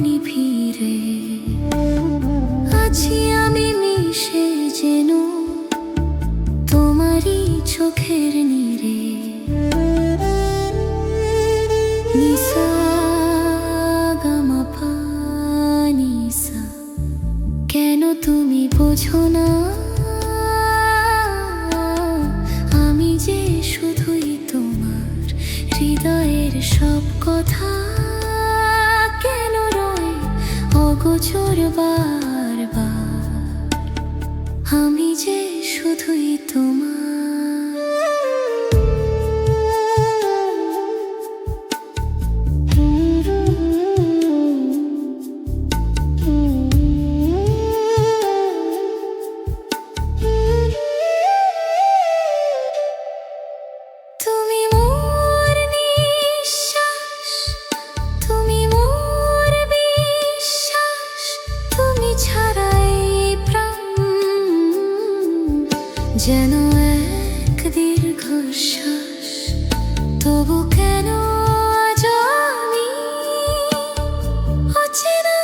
নিভিড়ে আছি আমি মিশে যেন তোমারই চোখের নীরে। নিসা গামা পা নিসা, কেন তুমি বোঝো না আমি যে শুধুই তোমার হৃদয়ের সব কথা কেন রয় অগোচর বারবার। আমি যে শুধুই তোমার। তুমি মোর নিঃশ্বাস, তুমি মোর বিশ্বাস, তুমি ছাড়া এই প্রাণ যেন এক দীর্ঘশ্বাস। তবু কেন আজ আমি অচেনা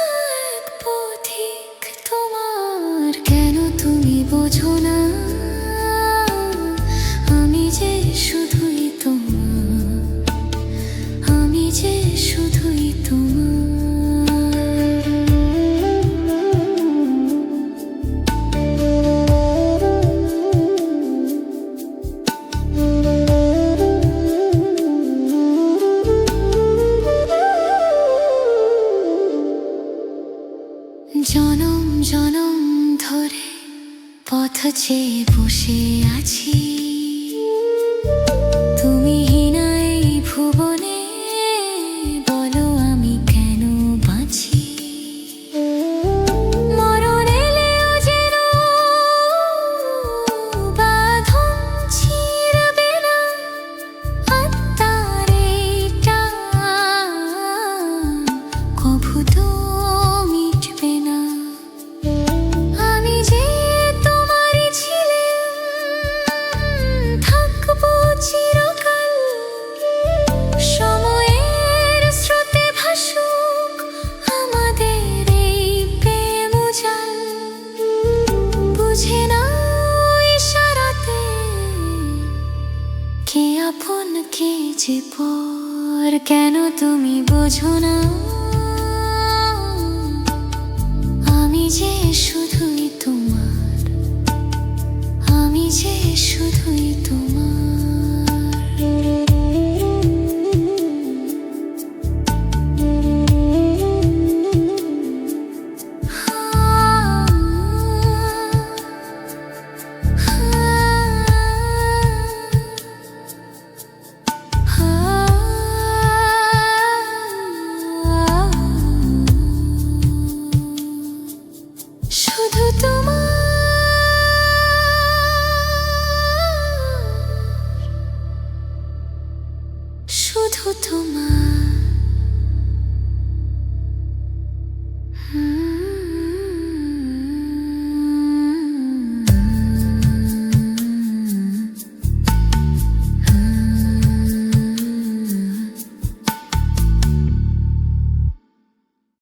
এক পথিক তোমার। কেন তুমি বোঝো না আমি যে শুধুই তোমার, আমি যে শুধুই তোমার। জনম জনম ধরে পথ চেয়ে বসে আছি, তুমি হীনা এই ভুবনে, বলো আমি কেন বাঁচি। মরণ এলেও যেন বাঁধন ছিঁড়বে না আত্মার এই টান, কভু তো মিটবে না। আমি যে তোমারই ছিলাম, থাকবো চিরকাল। সময়ের স্রোতে ভাসুক আমাদের এই প্রেম জাল। বুঝে নাও ইশারাতে কে আপন কে যে পর। কেন তুমি বোঝো না